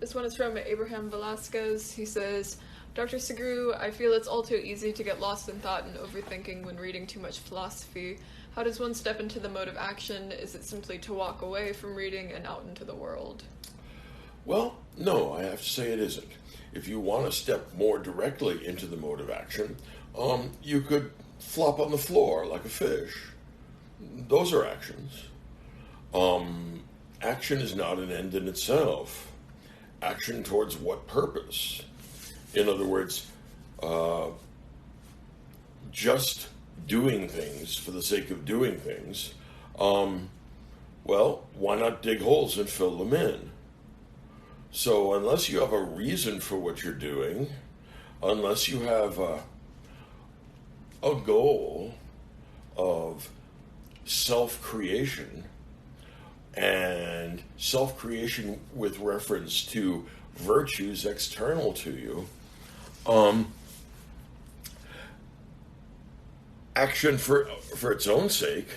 This one is from Abraham Velasquez. He says, Dr. Sugrue, I feel it's all too easy to get lost in thought and overthinking when reading too much philosophy. How does one step into the mode of action? Is it simply to walk away from reading and out into the world? Well, no, I have to say it isn't. If you want to step more directly into the mode of action, you could flop on the floor like a fish. Those are actions. Action is not an end in itself. Action towards what purpose? In other words, just doing things for the sake of doing things, well, why not dig holes and fill them in? So unless you have a reason for what you're doing, unless you have a goal of self-creation, and self-creation with reference to virtues external to you, action for its own sake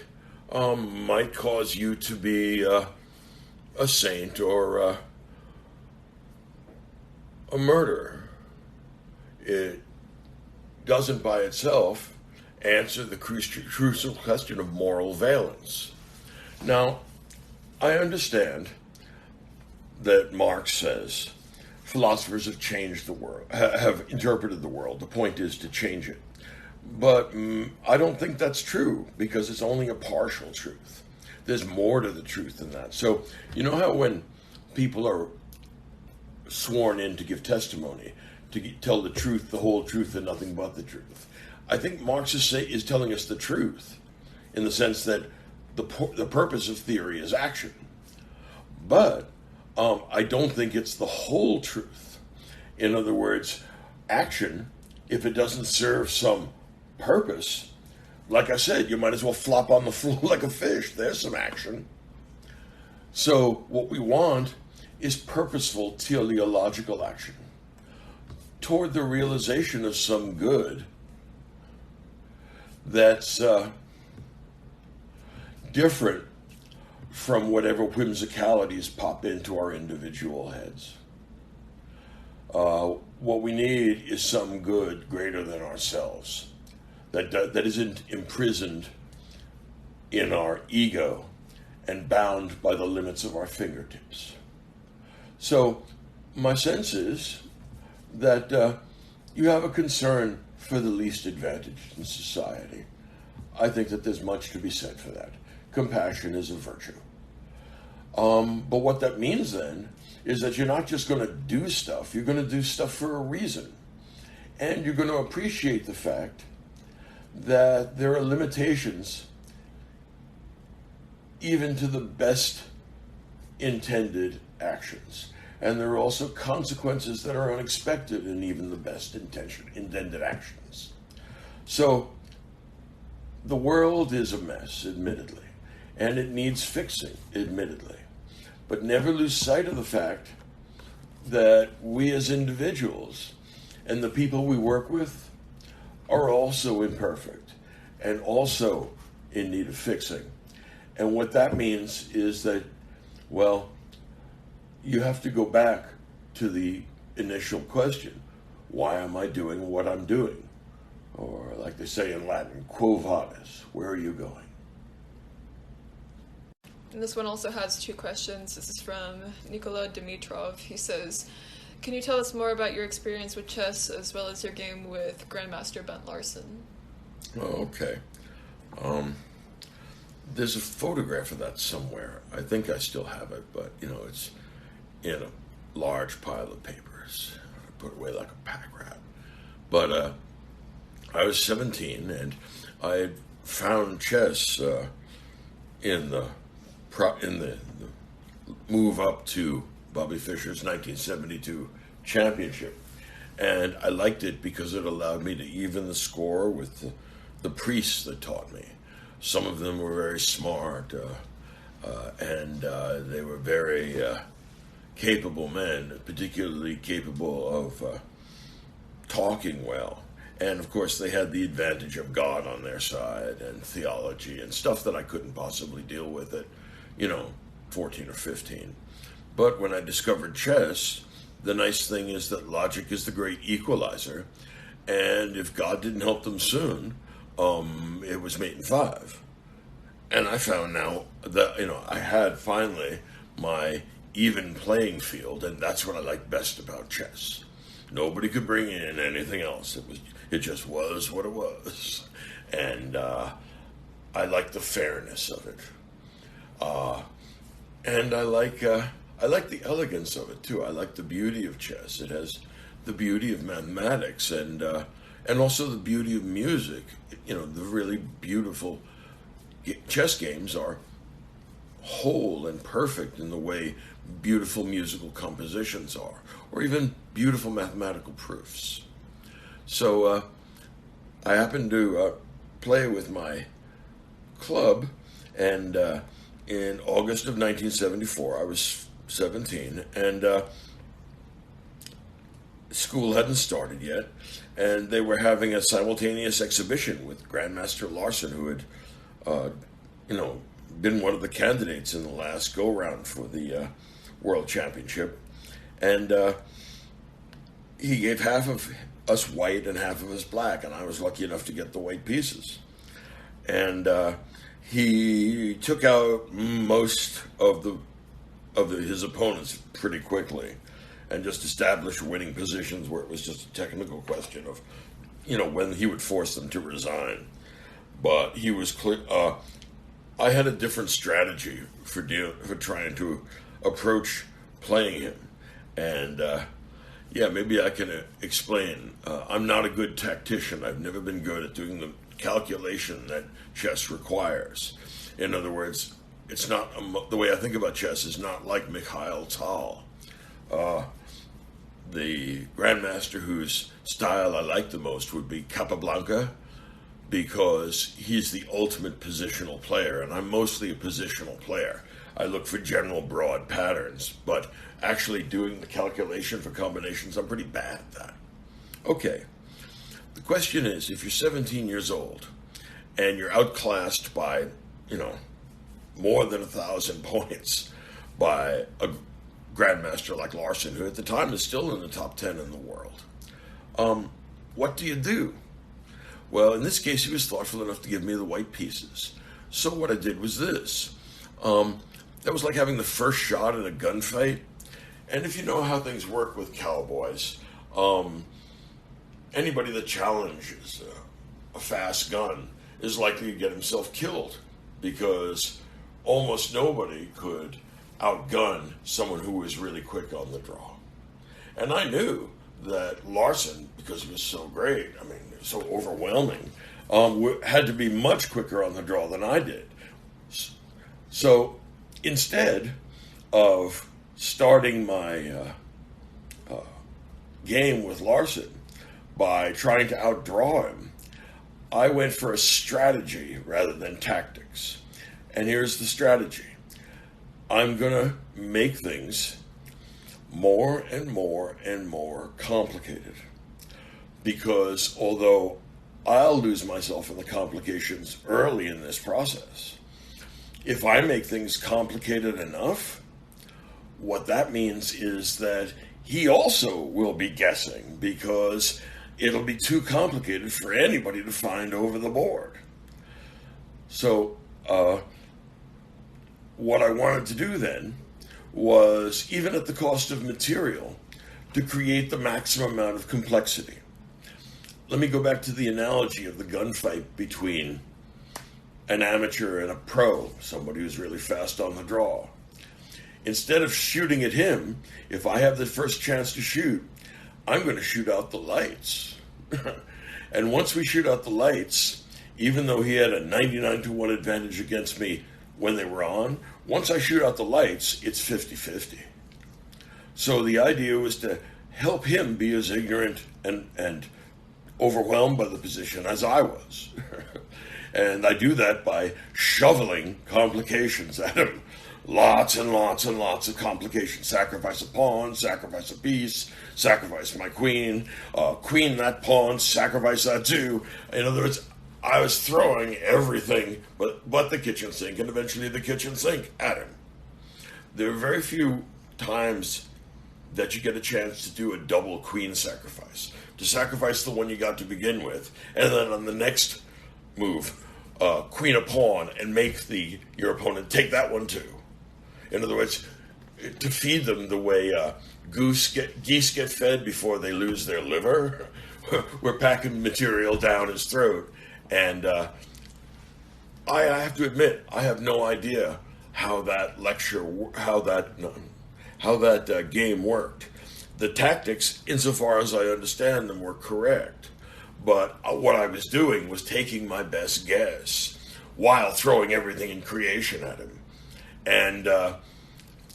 might cause you to be a saint or a murderer. It doesn't by itself answer the crucial question of moral valence. Now, I understand that Marx says philosophers have changed the world, have interpreted the world. The point is to change it. But I don't think that's true, because it's only a partial truth. There's more to the truth than that. So, you know how when people are sworn in to give testimony, to tell the truth, the whole truth, and nothing but the truth? I think Marx is telling us the truth, in the sense that the purpose of theory is action. But I don't think it's the whole truth. In other words, action, if it doesn't serve some purpose, like I said, you might as well flop on the floor like a fish. There's some action. So what we want is purposeful teleological action toward the realization of some good that's different from whatever whimsicalities pop into our individual heads. What we need is some good greater than ourselves, that isn't imprisoned in our ego and bound by the limits of our fingertips. So my sense is that you have a concern for the least advantaged in society. I think that there's much to be said for that. Compassion is a virtue. But what that means then is that you're not just going to do stuff, you're going to do stuff for a reason. And you're going to appreciate the fact that there are limitations even to the best intended actions. And there are also consequences that are unexpected in even the best intended actions. So the world is a mess, admittedly, and it needs fixing, admittedly. But never lose sight of the fact that we as individuals and the people we work with are also imperfect and also in need of fixing. And what that means is that, well, you have to go back to the initial question. Why am I doing what I'm doing? Or like they say in Latin, quo vadis, where are you going? And this one also has two questions. This is from Nikola Dimitrov. He says, can you tell us more about your experience with chess as well as your game with Grandmaster Bent Larson? Oh, okay. There's a photograph of that somewhere. I think I still have it, but it's in a large pile of papers. I put it away like a pack rat. But I was 17, and I had found chess in the move up to Bobby Fischer's 1972 championship. And I liked it because it allowed me to even the score with the priests that taught me. Some of them were very smart, and they were very capable men, particularly capable of talking well. And of course, they had the advantage of God on their side and theology and stuff that I couldn't possibly deal with at, 14 or 15. But when I discovered chess, the nice thing is that logic is the great equalizer, and if God didn't help them soon, it was mate in five. And I found now that, I had finally my even playing field, and that's what I like best about chess. Nobody could bring in anything else. It just was what it was. And I like the fairness of it. And I like the elegance of it too. I like the beauty of chess. It has the beauty of mathematics and also the beauty of music. The really beautiful chess games are whole and perfect in the way beautiful musical compositions are, or even beautiful mathematical proofs. So I happened to play with my club, and in August of 1974, I was 17, and school hadn't started yet, and they were having a simultaneous exhibition with Grandmaster Larson, who had, been one of the candidates in the last go-round for the World Championship, and he gave half of us white and half of us black, and I was lucky enough to get the white pieces. And he took out most of his opponents pretty quickly, and just established winning positions where it was just a technical question of, when he would force them to resign. But he was clear. I had a different strategy for trying to approach playing him, and maybe I can explain. I'm not a good tactician. I've never been good at doing the calculation that chess requires. In other words, it's not the way I think about chess is not like Mikhail Tal, the grandmaster whose style I like the most would be Capablanca, because he's the ultimate positional player, and I'm mostly a positional player. I look for general broad patterns, but actually doing the calculation for combinations, I'm pretty bad at that. Okay, the question is, if you're 17 years old and you're outclassed by, more than 1,000 points by a grandmaster like Larson, who at the time is still in the top 10 in the world, what do you do? Well, in this case, he was thoughtful enough to give me the white pieces. So what I did was this. That was like having the first shot in a gunfight. And if you know how things work with cowboys, anybody that challenges a fast gun is likely to get himself killed, because almost nobody could outgun someone who was really quick on the draw. And I knew that Larson, because he was so great, so overwhelming, had to be much quicker on the draw than I did. So instead of starting my game with Larson by trying to outdraw him, I went for a strategy rather than tactics. And here's the strategy. I'm going to make things more and more and more complicated. Because although I'll lose myself in the complications early in this process, if I make things complicated enough, what that means is that he also will be guessing, because it'll be too complicated for anybody to find over the board. So what I wanted to do then was, even at the cost of material, to create the maximum amount of complexity. Let me go back to the analogy of the gunfight between an amateur and a pro, somebody who's really fast on the draw. Instead of shooting at him, if I have the first chance to shoot, I'm going to shoot out the lights. And once we shoot out the lights, even though he had a 99-1 advantage against me when they were on, once I shoot out the lights, it's 50-50. So the idea was to help him be as ignorant and overwhelmed by the position as I was. And I do that by shoveling complications at him. Lots and lots and lots of complications. Sacrifice a pawn, sacrifice a piece, sacrifice my queen, queen that pawn, sacrifice that too. In other words, I was throwing everything but the kitchen sink, and eventually the kitchen sink at him. There are very few times that you get a chance to do a double queen sacrifice. To sacrifice the one you got to begin with, and then on the next move, queen a pawn, and make your opponent take that one too. In other words, to feed them the way geese get fed before they lose their liver. We're packing material down his throat, and I have to admit, I have no idea how that game worked. The tactics, insofar as I understand them, were correct. But what I was doing was taking my best guess while throwing everything in creation at him. And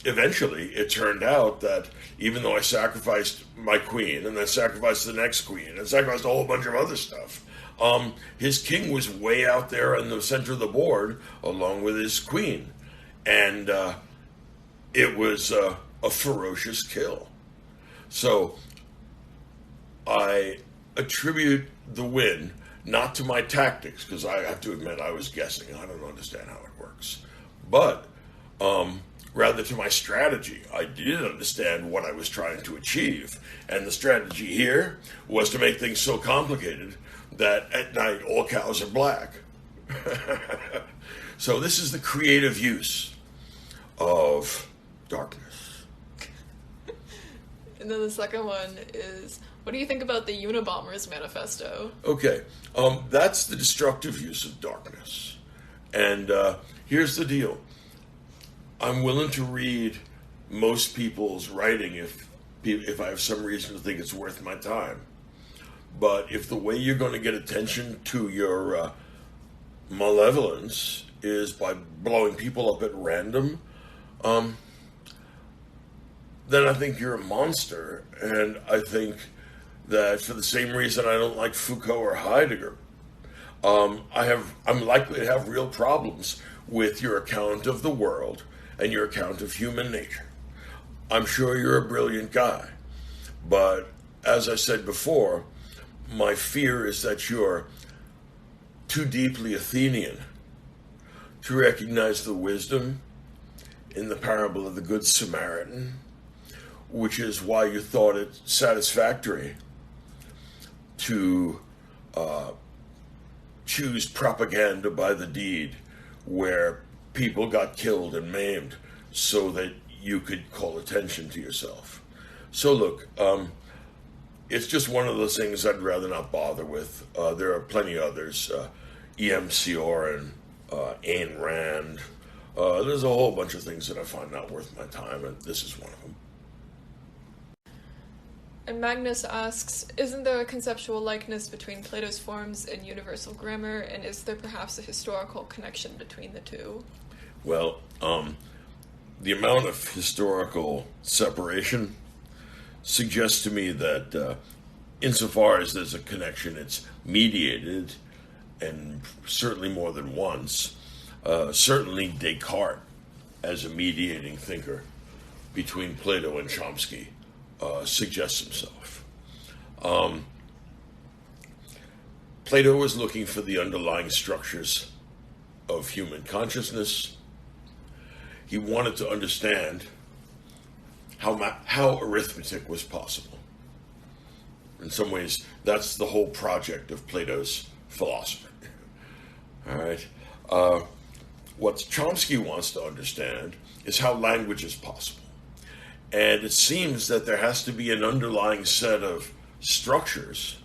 eventually, it turned out that even though I sacrificed my queen, and then sacrificed the next queen, and sacrificed a whole bunch of other stuff, his king was way out there in the center of the board, along with his queen. And it was a ferocious kill. So I attribute the win not to my tactics, because I have to admit I was guessing. I don't understand how it works. But rather to my strategy. I did understand what I was trying to achieve. And the strategy here was to make things so complicated that at night all cows are black. So this is the creative use of darkness. And then the second one is, what do you think about the Unabomber's manifesto? Okay, that's the destructive use of darkness. And here's the deal. I'm willing to read most people's writing if I have some reason to think it's worth my time. But if the way you're going to get attention to your malevolence is by blowing people up at random, then I think you're a monster. And I think that for the same reason I don't like Foucault or Heidegger, I'm likely to have real problems with your account of the world and your account of human nature. I'm sure you're a brilliant guy, but as I said before, my fear is that you're too deeply Athenian to recognize the wisdom in the parable of the Good Samaritan, which is why you thought it satisfactory to choose propaganda by the deed where people got killed and maimed so that you could call attention to yourself. So look, it's just one of those things I'd rather not bother with. There are plenty others, E.M. Cioran, Ayn Rand. There's a whole bunch of things that I find not worth my time, and this is one of them. And Magnus asks, isn't there a conceptual likeness between Plato's forms and universal grammar, and is there perhaps a historical connection between the two? Well, the amount of historical separation suggests to me that insofar as there's a connection, it's mediated, and certainly more than once. Certainly Descartes, as a mediating thinker between Plato and Chomsky, suggests himself. Plato was looking for the underlying structures of human consciousness. He wanted to understand how arithmetic was possible. In some ways, that's the whole project of Plato's philosophy. All right. What Chomsky wants to understand is how language is possible. And it seems that there has to be an underlying set of structures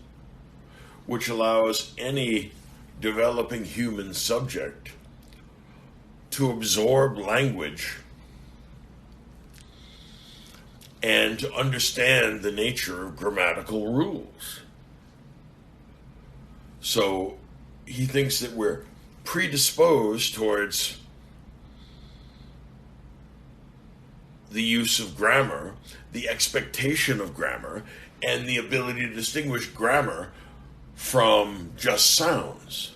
which allows any developing human subject to absorb language and to understand the nature of grammatical rules. So he thinks that we're predisposed towards the use of grammar, the expectation of grammar, and the ability to distinguish grammar from just sounds.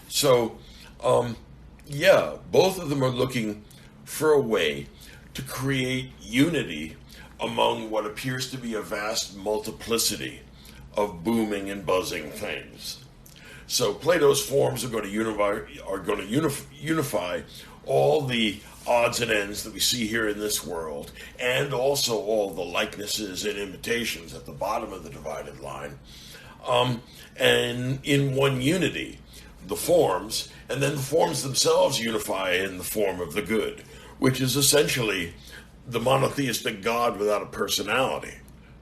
So, both of them are looking for a way to create unity among what appears to be a vast multiplicity of booming and buzzing things. So Plato's forms are going to unify all the odds and ends that we see here in this world, and also all the likenesses and imitations at the bottom of the divided line, and in one unity, the forms, and then the forms themselves unify in the form of the good, which is essentially the monotheistic God without a personality.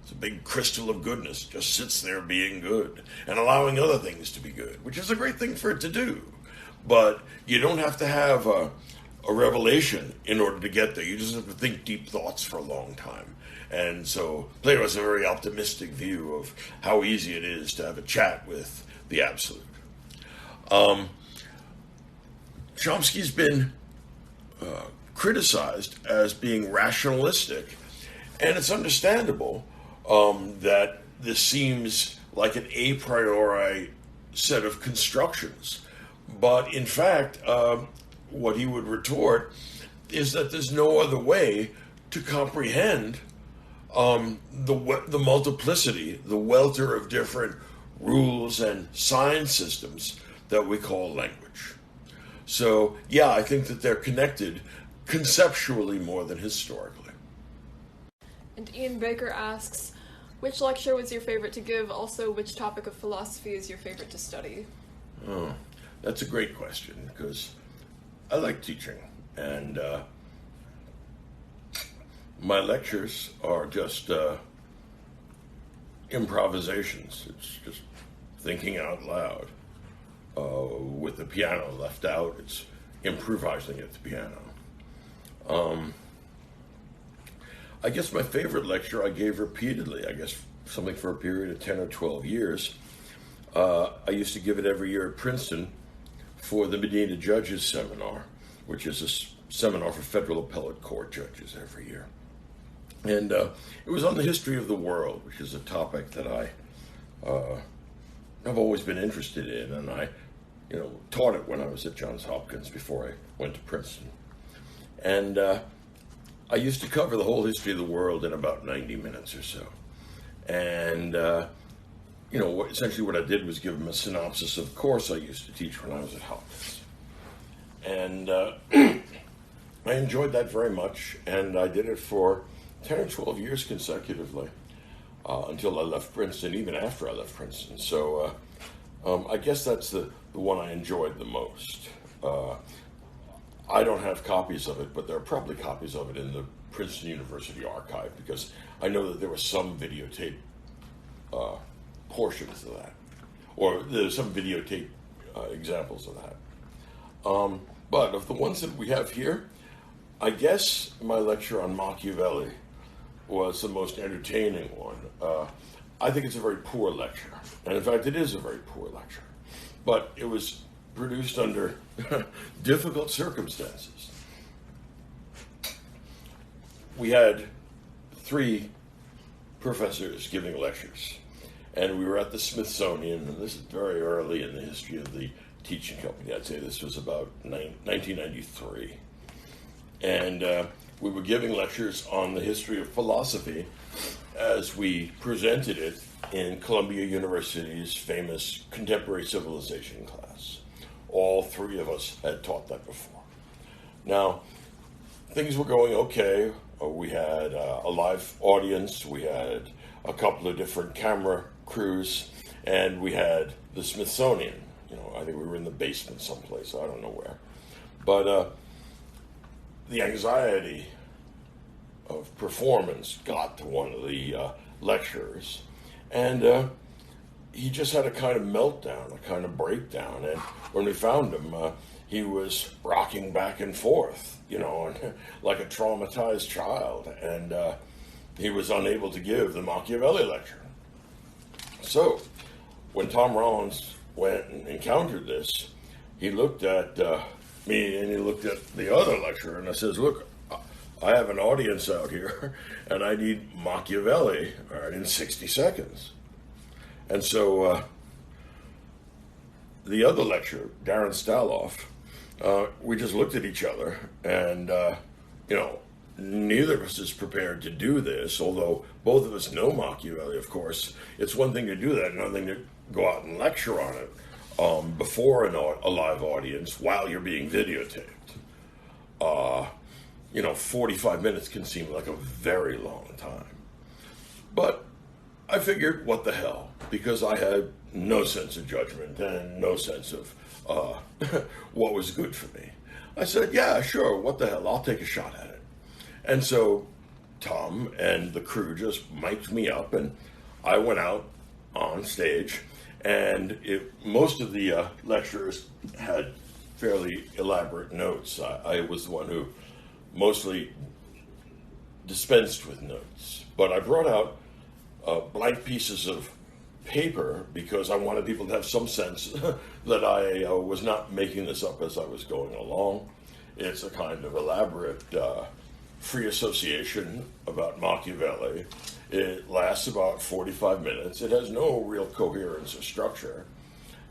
It's a big crystal of goodness, just sits there being good and allowing other things to be good, which is a great thing for it to do. But you don't have to have a revelation in order to get there. You just have to think deep thoughts for a long time. And so Plato has a very optimistic view of how easy it is to have a chat with the Absolute. Chomsky's been criticized as being rationalistic, and it's understandable that this seems like an a priori set of constructions. But in fact, what he would retort is that there's no other way to comprehend the multiplicity, the welter of different rules and sign systems that we call language. So, yeah, I think that they're connected conceptually more than historically. And Ian Baker asks, which lecture was your favorite to give? Also, which topic of philosophy is your favorite to study? Oh, that's a great question, because I like teaching, and my lectures are just improvisations. It's just thinking out loud. With the piano left out, it's improvising at the piano. I guess my favorite lecture I gave repeatedly, I guess something for a period of 10 or 12 years. I used to give it every year at Princeton for the Medina Judges Seminar, which is a seminar for federal appellate court judges every year. And it was on the history of the world, which is a topic that I've always been interested in, and I taught it when I was at Johns Hopkins before I went to Princeton. And I used to cover the whole history of the world in about 90 minutes or so. And, essentially what I did was give them a synopsis of the course I used to teach when I was at Hopkins. And I enjoyed that very much, and I did it for 10 or 12 years consecutively until I left Princeton, even after I left Princeton. So I guess that's the one I enjoyed the most. I don't have copies of it, but there are probably copies of it in the Princeton University archive, because I know that there were some videotape portions of that, or there's some videotape examples of that. But of the ones that we have here, I guess my lecture on Machiavelli was the most entertaining one. I think it's a very poor lecture, and in fact it is a very poor lecture, but it was produced under difficult circumstances. We had 3 professors giving lectures, and we were at the Smithsonian, and this is very early in the history of the teaching company. I'd say this was about 1993. And we were giving lectures on the history of philosophy as we presented it in Columbia University's famous Contemporary Civilization class. All 3 of us had taught that before. Now, things were going okay. We had a live audience, we had a couple of different camera crews, and we had the Smithsonian. I think we were in the basement someplace, I don't know where. But the anxiety of performance got to one of the lecturers, and he just had a kind of meltdown, a kind of breakdown. And when we found him, he was rocking back and forth, like a traumatized child, and he was unable to give the Machiavelli lecture. So when Tom Rollins went and encountered this, he looked at me and he looked at the other lecturer, and I says, look, I have an audience out here and I need Machiavelli in 60 seconds. And so the other lecturer, Darren Staloff, we just looked at each other, and neither of us is prepared to do this, although both of us know Machiavelli, of course. It's one thing to do that, another thing to go out and lecture on it before a live audience while you're being videotaped. 45 minutes can seem like a very long time. But I figured, what the hell, because I had no sense of judgment and no sense of what was good for me. I said, yeah, sure, what the hell, I'll take a shot at it. And so Tom and the crew just mic'd me up, and I went out on stage, and most of the lecturers had fairly elaborate notes. I was the one who mostly dispensed with notes, but I brought out blank pieces of paper because I wanted people to have some sense that I was not making this up as I was going along. It's a kind of elaborate free association about Machiavelli. It lasts about 45 minutes. It has no real coherence or structure.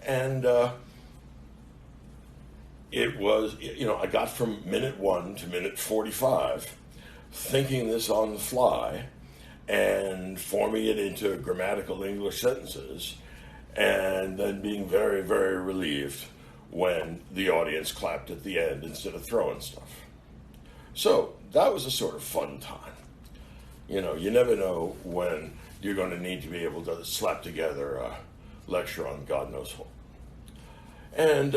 And it was, I got from minute 1 to minute 45 thinking this on the fly and forming it into grammatical English sentences, and then being very, very relieved when the audience clapped at the end instead of throwing stuff. So that was a sort of fun time. You never know when you're going to need to be able to slap together a lecture on God knows what. And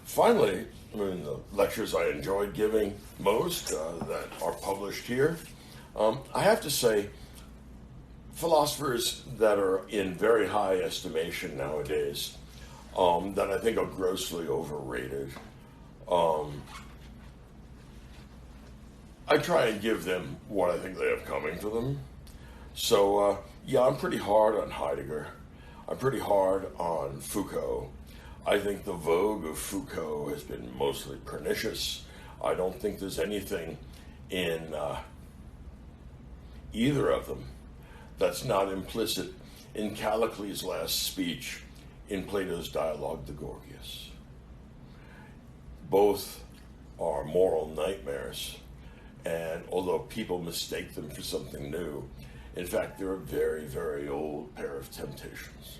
finally, the lectures I enjoyed giving most that are published here, I have to say, philosophers that are in very high estimation nowadays, that I think are grossly overrated, I try and give them what I think they have coming to them. So, I'm pretty hard on Heidegger. I'm pretty hard on Foucault. I think the vogue of Foucault has been mostly pernicious. I don't think there's anything in either of them that's not implicit in Callicles' last speech in Plato's dialogue, the Gorgias. Both are moral nightmares, and although people mistake them for something new, in fact, they're a very, very old pair of temptations.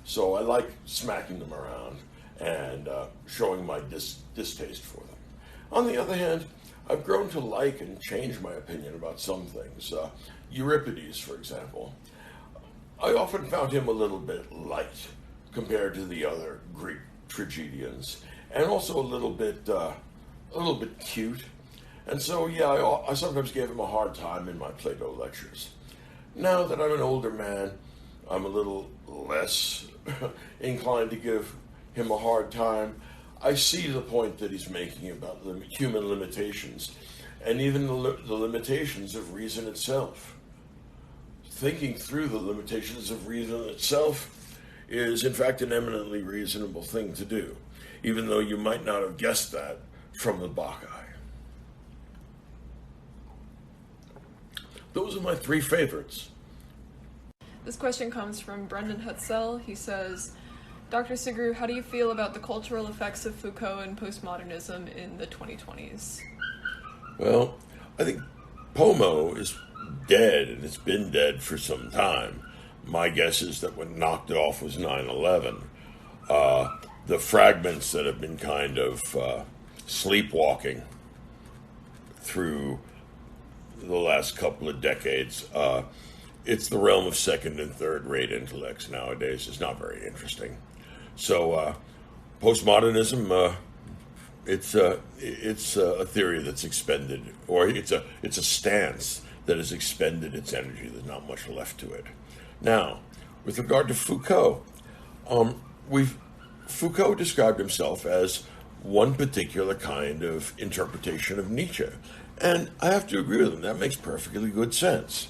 So I like smacking them around and showing my distaste for them. On the other hand, I've grown to like and change my opinion about some things. Euripides, for example. I often found him a little bit light compared to the other Greek tragedians, and also a little bit cute. And so, I sometimes gave him a hard time in my Plato lectures. Now that I'm an older man, I'm a little less inclined to give him a hard time. I see the point that he's making about human limitations, and even the limitations of reason itself. Thinking through the limitations of reason itself is, in fact, an eminently reasonable thing to do, even though you might not have guessed that from the Bacchae. Those are my 3 favorites. This question comes from Brendan Hetzel. He says, Dr. Sugrue, how do you feel about the cultural effects of Foucault and postmodernism in the 2020s? Well, I think Pomo is dead, and it's been dead for some time. My guess is that what knocked it off was 9/11. The fragments that have been kind of sleepwalking through the last couple of decades, it's the realm of second and third rate intellects nowadays. It's not very interesting. So postmodernism, it's a theory that's expended, or it's a stance that has expended its energy. There's not much left to it. Now, with regard to Foucault, Foucault described himself as one particular kind of interpretation of Nietzsche. And I have to agree with him. That makes perfectly good sense.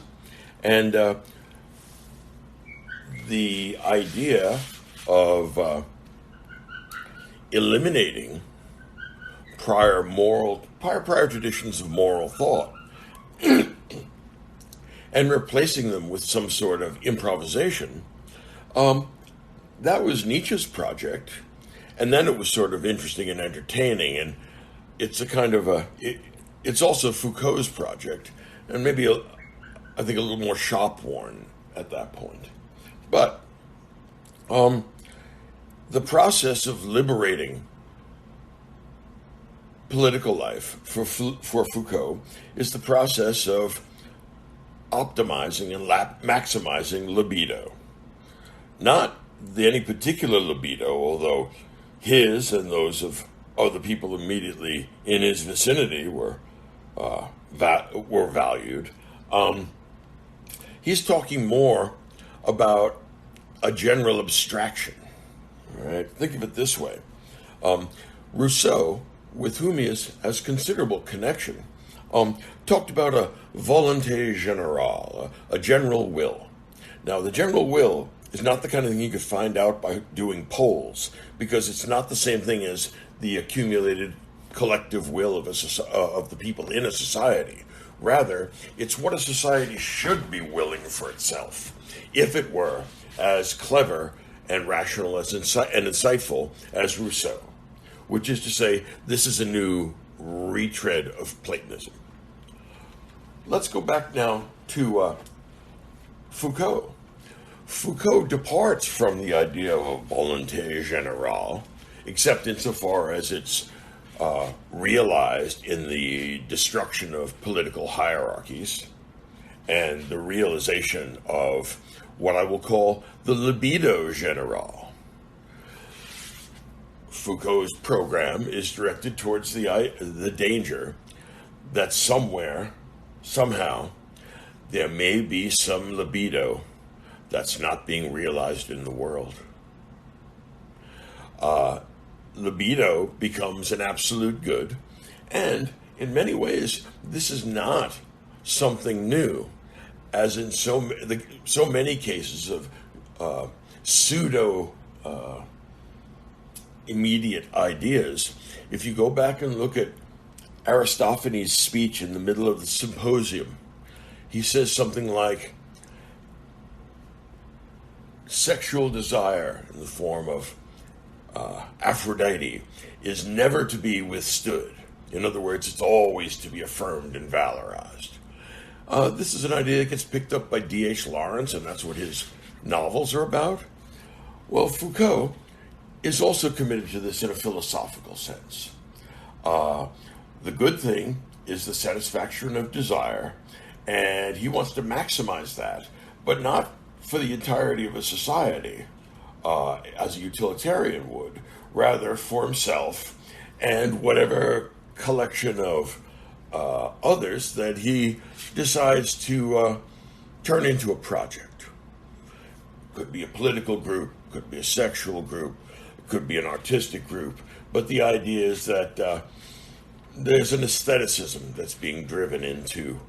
And the idea of eliminating prior traditions of moral thought and replacing them with some sort of improvisation, that was Nietzsche's project. And then it was sort of interesting and entertaining, and it's a kind of it's also Foucault's project, and maybe I think a little more shop-worn at that point. But the process of liberating political life for Foucault is the process of optimizing and maximizing libido. Not any particular libido, although his and those of other people immediately in his vicinity were valued. He's talking more about a general abstraction. Right? Think of it this way. Rousseau, with whom he has considerable connection, talked about a volonté générale, a general will. Now, the general will is not the kind of thing you could find out by doing polls, because it's not the same thing as the accumulated collective will of the people in a society. Rather, it's what a society should be willing for itself, if it were as clever and rational and insightful as Rousseau, which is to say, this is a new retread of Platonism. Let's go back now to Foucault. Foucault departs from the idea of a volonté générale, except insofar as it's realized in the destruction of political hierarchies and the realization of what I will call the libido générale. Foucault's program is directed towards the danger that somewhere, somehow, there may be some libido that's not being realized in the world. Libido becomes an absolute good, and in many ways, this is not something new, as in so many cases of pseudo immediate ideas. If you go back and look at Aristophanes' speech in the middle of the symposium, he says something like, sexual desire in the form of Aphrodite is never to be withstood. In other words, it's always to be affirmed and valorized. This is an idea that gets picked up by D.H. Lawrence, and that's what his novels are about. Well, Foucault is also committed to this in a philosophical sense. The good thing is the satisfaction of desire, and he wants to maximize that, but not for the entirety of a society, as a utilitarian would, rather for himself and whatever collection of others that he decides to turn into a project. Could be a political group, could be a sexual group, could be an artistic group, but the idea is that there's an aestheticism that's being driven into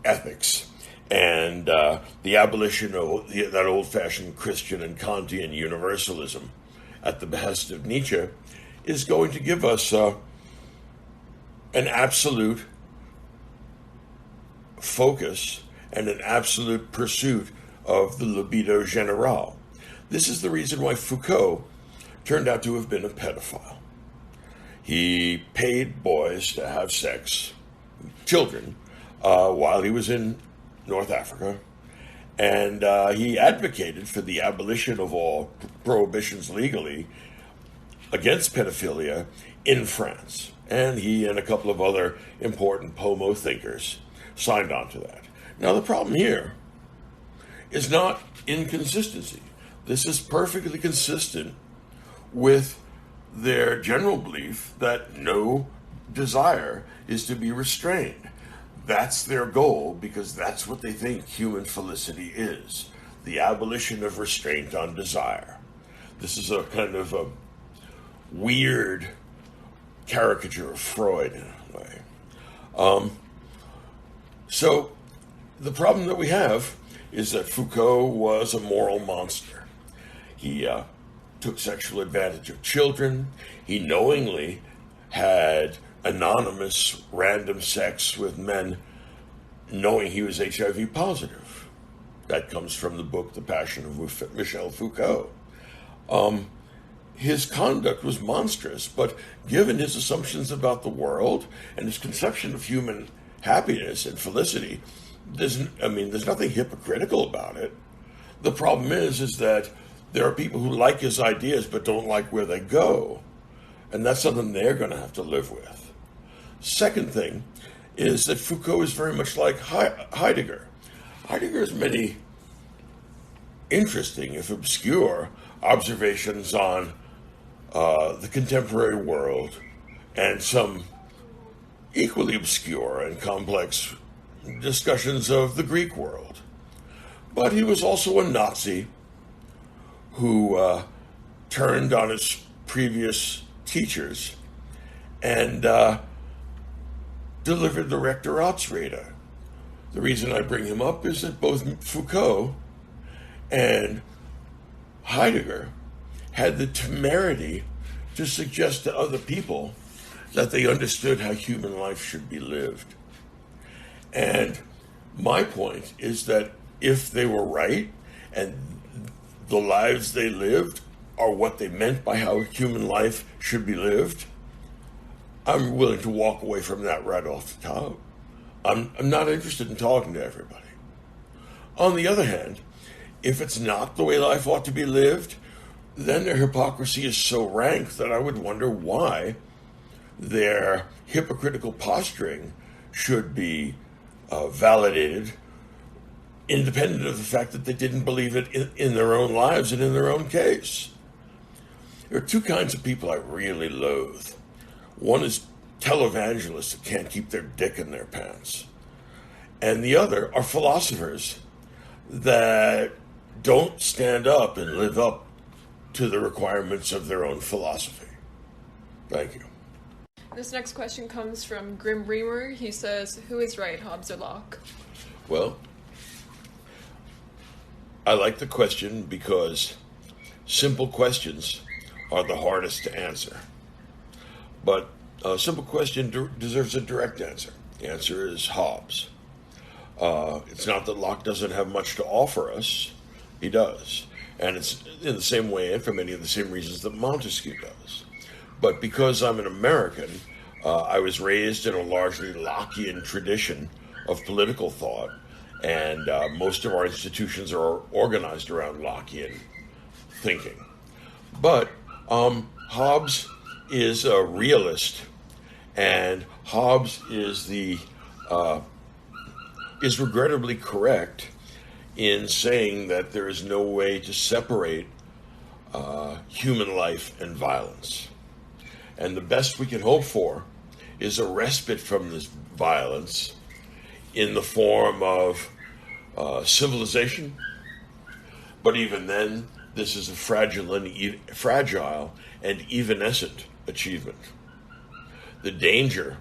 ethics. And the abolition of that old-fashioned Christian and Kantian universalism at the behest of Nietzsche is going to give us an absolute focus and an absolute pursuit of the libido générale. This is the reason why Foucault turned out to have been a pedophile. He paid boys to have sex, children, while he was in North Africa, and he advocated for the abolition of all prohibitions legally against pedophilia in France. And he and a couple of other important homo thinkers signed on to that. Now, the problem here is not inconsistency. This is perfectly consistent with their general belief that no desire is to be restrained. That's their goal, because that's what they think human felicity is, the abolition of restraint on desire. This is a kind of a weird caricature of Freud in a way. So the problem that we have is that Foucault was a moral monster. He took sexual advantage of children. He knowingly had anonymous random sex with men knowing he was HIV positive. That comes from the book The Passion of Michel Foucault. His conduct was monstrous, but given his assumptions about the world and his conception of human happiness and felicity, there's nothing hypocritical about it. The problem is that there are people who like his ideas but don't like where they go. And that's something they're going to have to live with. Second thing is that Foucault is very much like Heidegger. Heidegger has many interesting, if obscure, observations on the contemporary world and some equally obscure and complex discussions of the Greek world. But he was also a Nazi who turned on his previous teachers and delivered the Rectoratsrede. The reason I bring him up is that both Foucault and Heidegger had the temerity to suggest to other people that they understood how human life should be lived. And my point is that if they were right and the lives they lived are what they meant by how human life should be lived, I'm willing to walk away from that right off the top. I'm not interested in talking to everybody. On the other hand, if it's not the way life ought to be lived, then their hypocrisy is so rank that I would wonder why their hypocritical posturing should be validated, independent of the fact that they didn't believe it in their own lives and in their own case. There are two kinds of people I really loathe. One is televangelists that can't keep their dick in their pants. And the other are philosophers that don't stand up and live up to the requirements of their own philosophy. Thank you. This next question comes from Grim Reamer. He says, who is right, Hobbes or Locke? Well, I like the question because simple questions are the hardest to answer. But a simple question deserves a direct answer. The answer is Hobbes. It's not that Locke doesn't have much to offer us. He does. And it's in the same way and for many of the same reasons that Montesquieu does. But because I'm an American, I was raised in a largely Lockean tradition of political thought, and most of our institutions are organized around Lockean thinking. But Hobbes is a realist, and Hobbes is regrettably correct in saying that there is no way to separate human life and violence. And the best we can hope for is a respite from this violence in the form of civilization. But even then, this is a fragile and evanescent achievement. The danger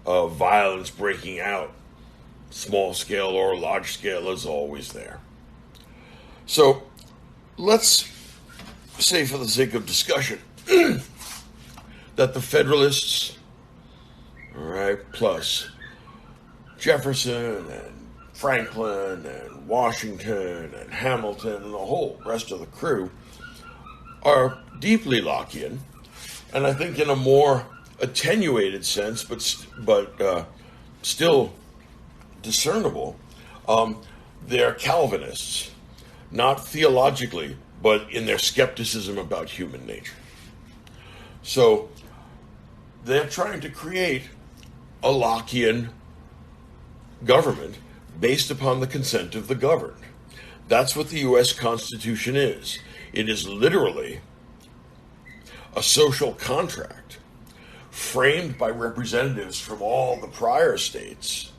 of violence breaking out, small scale or large scale, is always there. So let's say, for the sake of discussion, that the Federalists, all right, plus Jefferson and Franklin and Washington and Hamilton and the whole rest of the crew are deeply Lockean, and I think in a more attenuated sense, but still discernible, they're Calvinists, not theologically, but in their skepticism about human nature. So they're trying to create a Lockean government based upon the consent of the governed. That's what the U.S. Constitution is. It is literally a social contract framed by representatives from all the prior states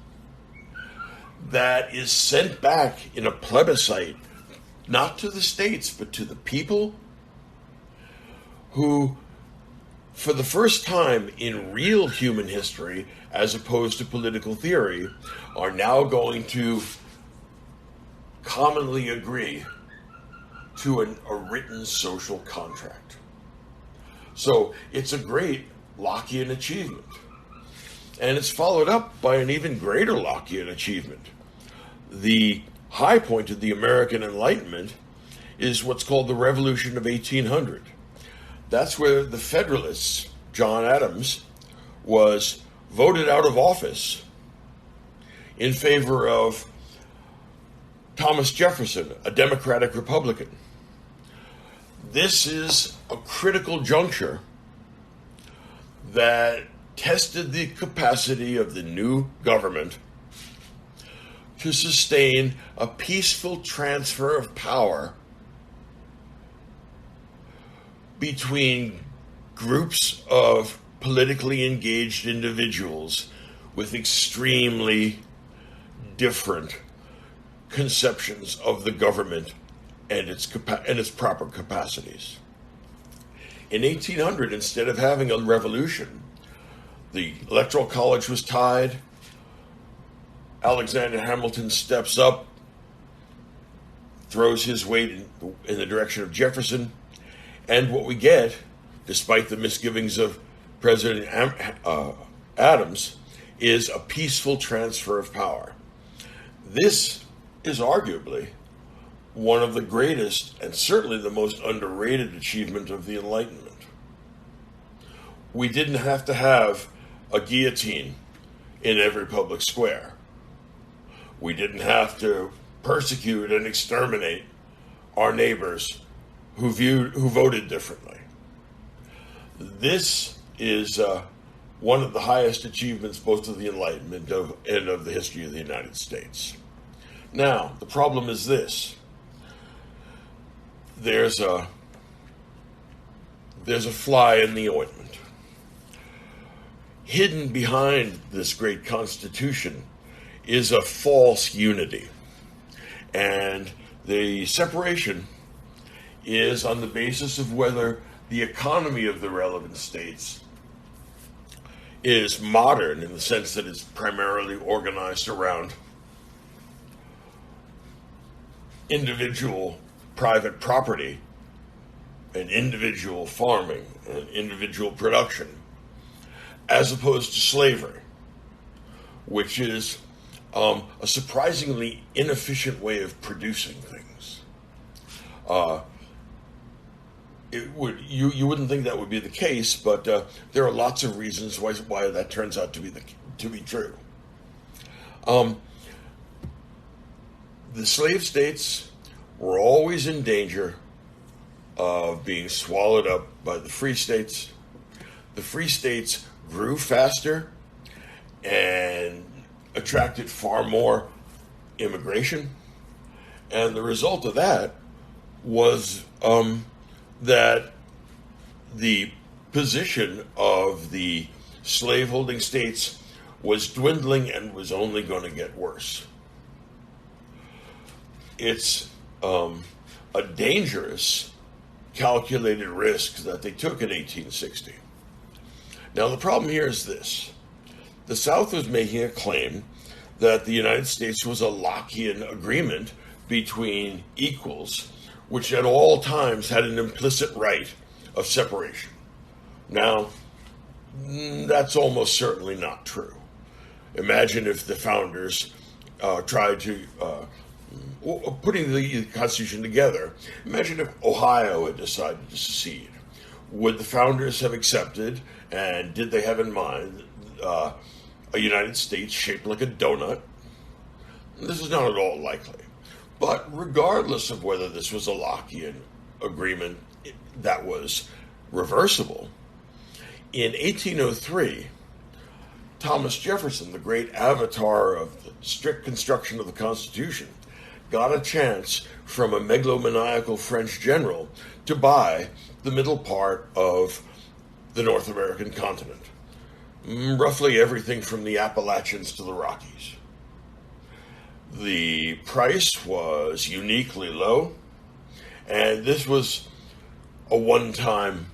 that is sent back in a plebiscite, not to the states, but to the people who, for the first time in real human history, as opposed to political theory, are now going to commonly agree to a written social contract. So it's a great Lockean achievement. And it's followed up by an even greater Lockean achievement. The high point of the American Enlightenment is what's called the Revolution of 1800. That's where the Federalists, John Adams, was voted out of office in favor of Thomas Jefferson, a Democratic Republican. This is a critical juncture that tested the capacity of the new government to sustain a peaceful transfer of power between groups of politically engaged individuals with extremely different conceptions of the government and its proper capacities. In 1800, instead of having a revolution, the Electoral College was tied. Alexander Hamilton steps up, throws his weight in the direction of Jefferson, and what we get, despite the misgivings of President Adams, is a peaceful transfer of power. This is arguably one of the greatest and certainly the most underrated achievement of the Enlightenment. We didn't have to have a guillotine in every public square. We didn't have to persecute and exterminate our neighbors who voted differently. This is one of the highest achievements both of the Enlightenment and of the history of the United States. Now, the problem is this. There's a fly in the ointment. Hidden behind this great Constitution is a false unity. And the separation is on the basis of whether the economy of the relevant states is modern in the sense that it's primarily organized around individual private property and individual farming and individual production, as opposed to slavery, which is a surprisingly inefficient way of producing things. You wouldn't think that would be the case, but there are lots of reasons why that turns out to be true. The slave states were always in danger of being swallowed up by the free states. The free states grew faster and attracted far more immigration. And the result of that was that the position of the slaveholding states was dwindling and was only going to get worse. It's a dangerous calculated risk that they took in 1860. Now, the problem here is this. The South was making a claim that the United States was a Lockean agreement between equals, which at all times had an implicit right of separation. Now, that's almost certainly not true. Imagine if the founders tried to, putting the Constitution together, imagine if Ohio had decided to secede. Would the founders have accepted, and did they have in mind, a United States shaped like a donut? This is not at all likely. But regardless of whether this was a Lockean agreement that was reversible, in 1803, Thomas Jefferson, the great avatar of the strict construction of the Constitution, got a chance from a megalomaniacal French general to buy the middle part of the North American continent. Roughly everything from the Appalachians to the Rockies. The price was uniquely low, and this was a one-time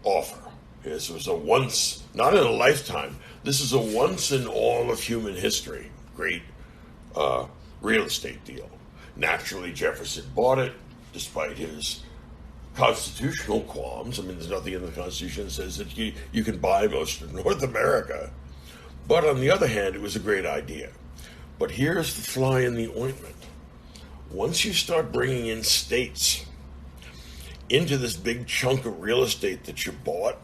offer. This was a once, not in a lifetime, this is a once in all of human history great real estate deal. Naturally, Jefferson bought it, despite his constitutional qualms. I mean, there's nothing in the Constitution that says that you can buy most of North America. But on the other hand, it was a great idea. But here's the fly in the ointment. Once you start bringing in states into this big chunk of real estate that you bought,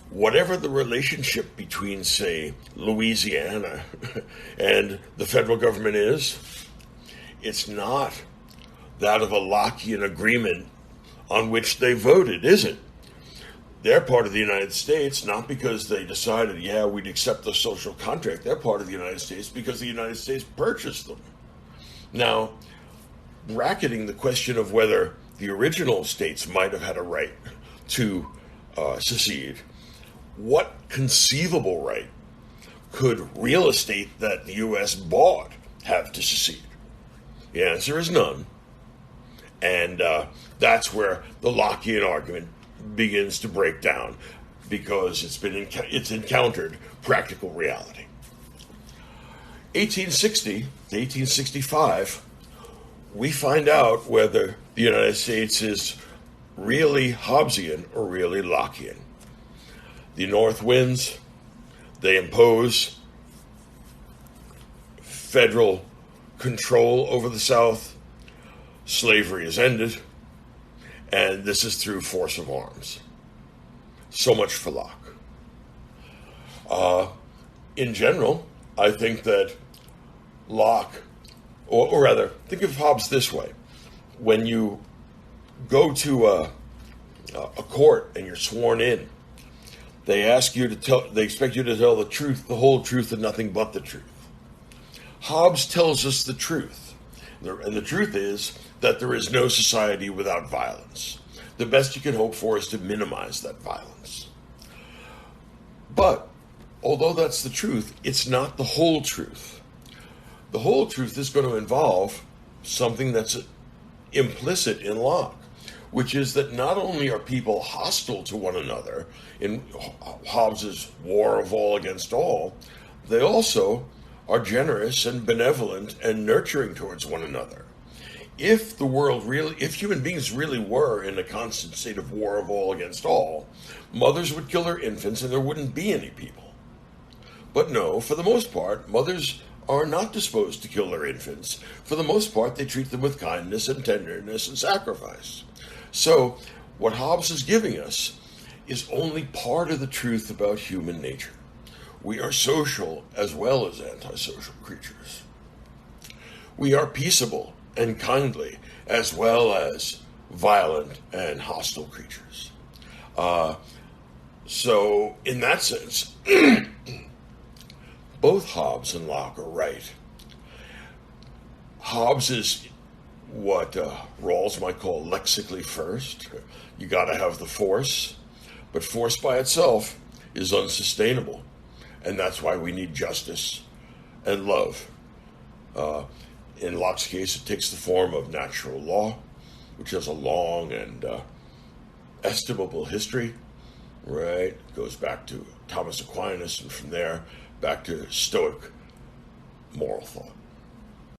whatever the relationship between, say, Louisiana and the federal government is, it's not that of a Lockean agreement on which they voted, is it? they're part of the United States not because they decided, yeah, we'd accept the social contract. They're part of the United States because the United States purchased them. Now, bracketing the question of whether the original states might have had a right to secede, what conceivable right could real estate that the U.S. bought have to secede? The answer is none. And that's where the Lockean argument begins to break down, because it's encountered practical reality. 1860 to 1865, we find out whether the United States is really Hobbesian or really Lockean. The North wins. They impose federal control over the South. Slavery is ended. And this is through force of arms. So much for Locke. In general, I think that Locke, or rather, think of Hobbes this way. When you go to a court and you're sworn in, they expect you to tell the truth, the whole truth, and nothing but the truth. Hobbes tells us the truth. And the truth is that there is no society without violence. The best you can hope for is to minimize that violence. But, although that's the truth, it's not the whole truth. The whole truth is going to involve something that's implicit in Locke, which is that not only are people hostile to one another in Hobbes's war of all against all, they also are generous and benevolent and nurturing towards one another. If human beings really were in a constant state of war of all against all, mothers would kill their infants and there wouldn't be any people. But no, for the most part, mothers are not disposed to kill their infants. For the most part, they treat them with kindness and tenderness and sacrifice. So, what Hobbes is giving us is only part of the truth about human nature. We are social as well as antisocial creatures. We are peaceable and kindly as well as violent and hostile creatures. So, in that sense, both Hobbes and Locke are right. Hobbes is what Rawls might call lexically first. You got to have the force, but force by itself is unsustainable, and that's why we need justice and love. In Locke's case, it takes the form of natural law, which has a long and estimable history. Right, it goes back to Thomas Aquinas, and from there back to Stoic moral thought.